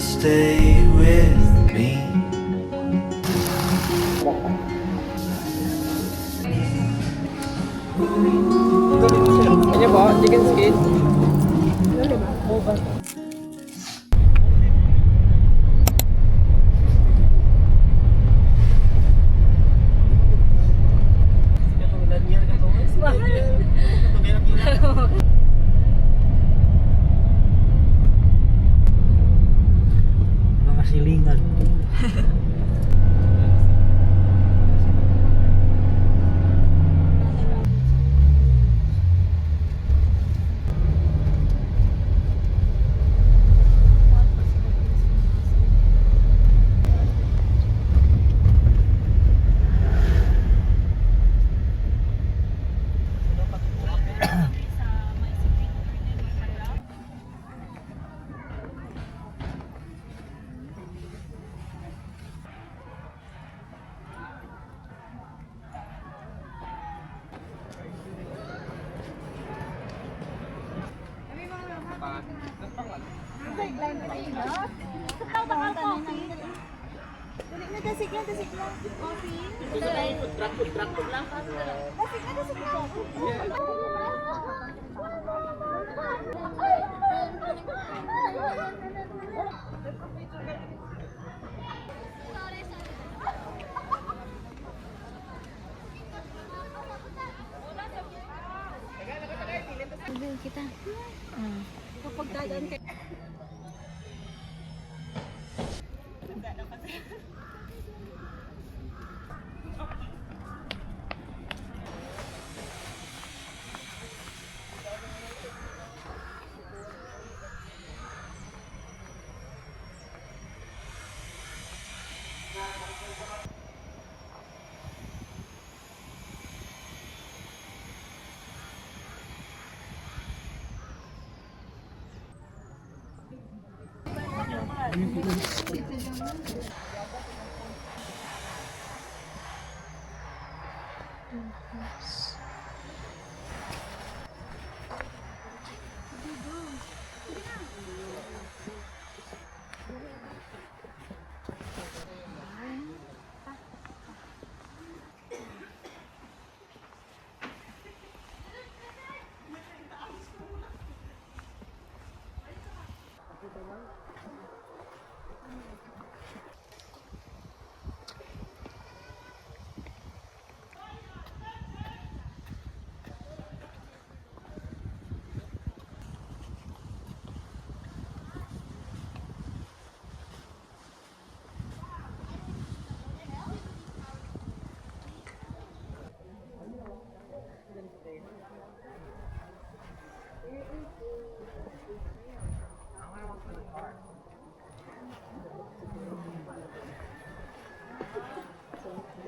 stay with me. Ano po? Chicken skin? Mga silingan. Kita. Kapag dadaan kayo.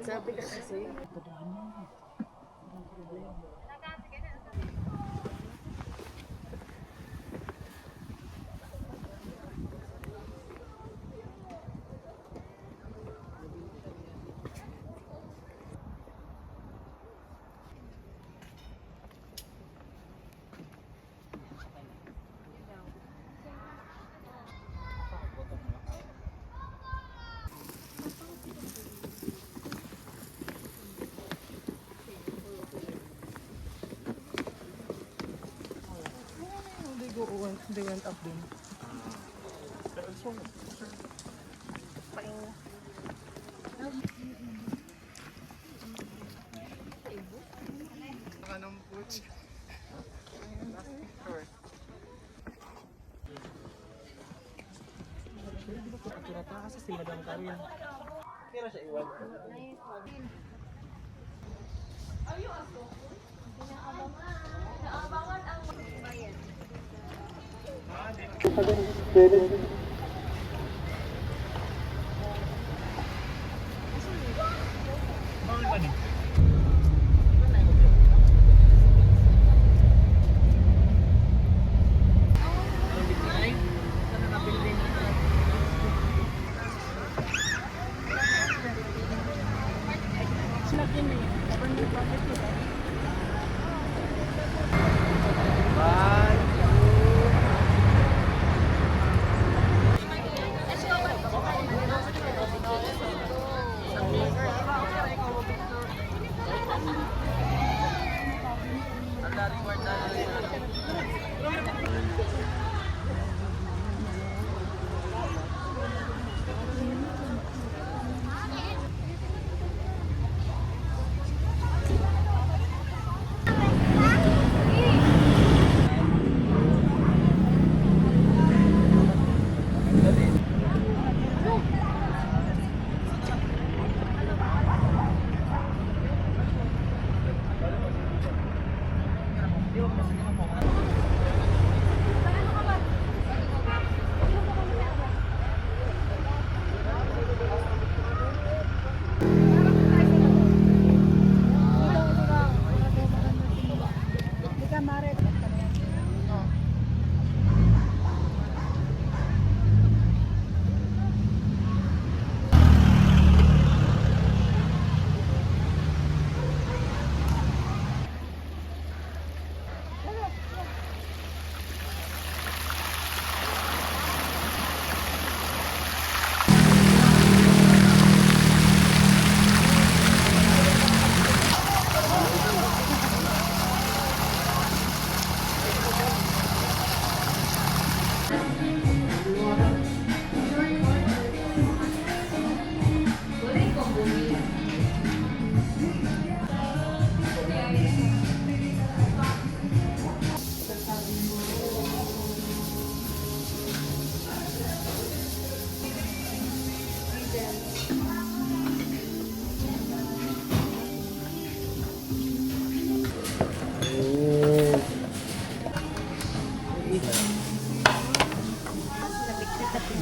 Sabi ka kasi. They went up din. Anong puch? Kinata kasi sila Madam Karin. Kira siya iwan. Naabangan ang bayan. Bawal pa din.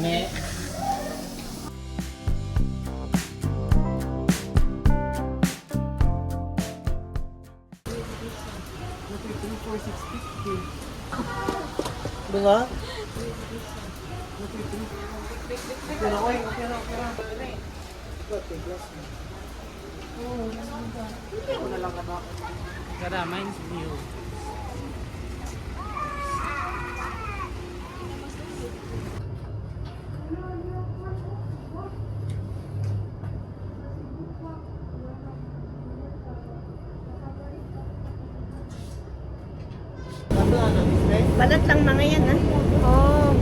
Me. Diba? Kada, mine's view. Balat lang mga yan, ha? Oh.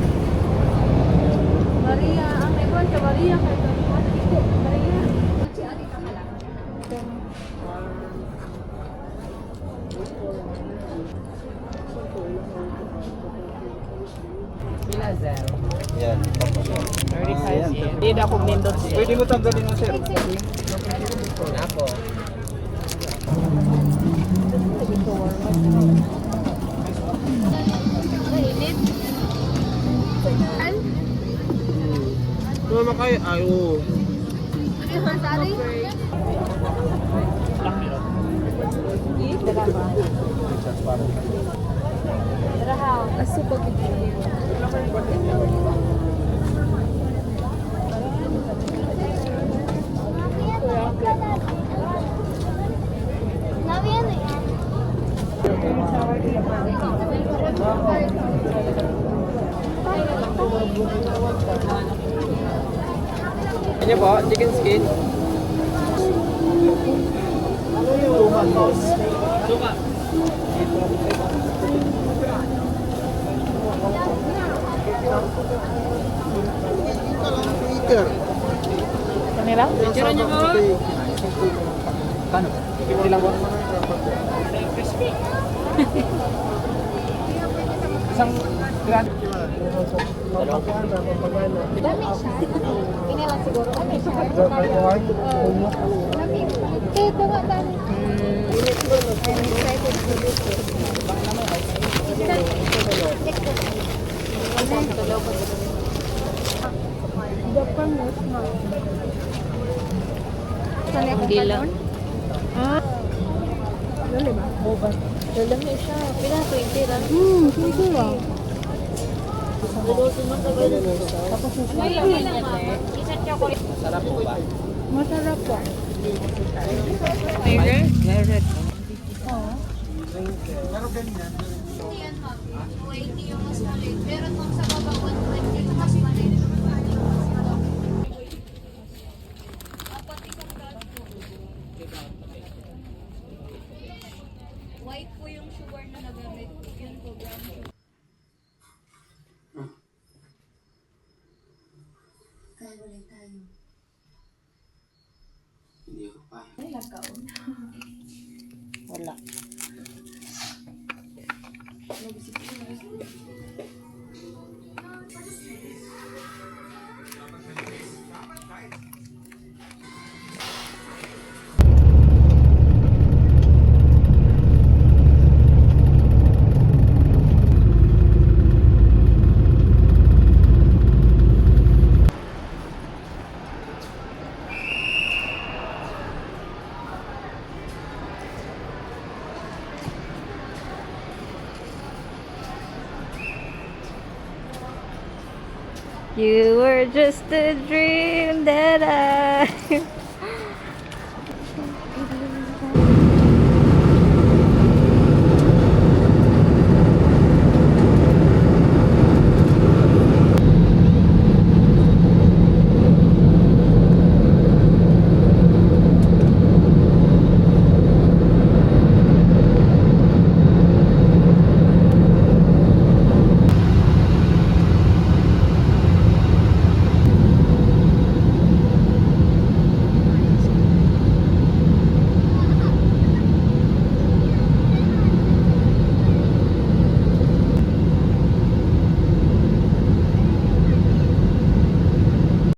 Maria, ang may buwan ka Maria kay Maria. Pila, Zel? Yan. 35 yen. Hindi na akong nindot siya. Pwede mo tanggalin mo, sir. Ako. Mainit. An? Mama kayo, ay, oo. Ano yung sari? Rahaw. Aso pag Ano po? Chicken skin? Suka. Kanila? Picture niyo mo? Kano? 50 lang po. Crispy. Isang grand. dami siya. Pinilang siguro kami siya. Dami. Kaya ito nga dami. I'm excited to do this. Japan mo small. Saan yung kalon? Ah. Lali ba? Boba. Lali siya. Pila 20 lang. 20 lang. Sarap po ba? Masarap po. Favorite? Favorite. Yan ma'am, 280 yung mas maliit. Pero kung sa baba 120 yung mas maliit. White po yung sugar na nagamit. Yun po, brown sugar. Kaya ulit tayo. Hindi ako pa. Wala. You were just a dream that I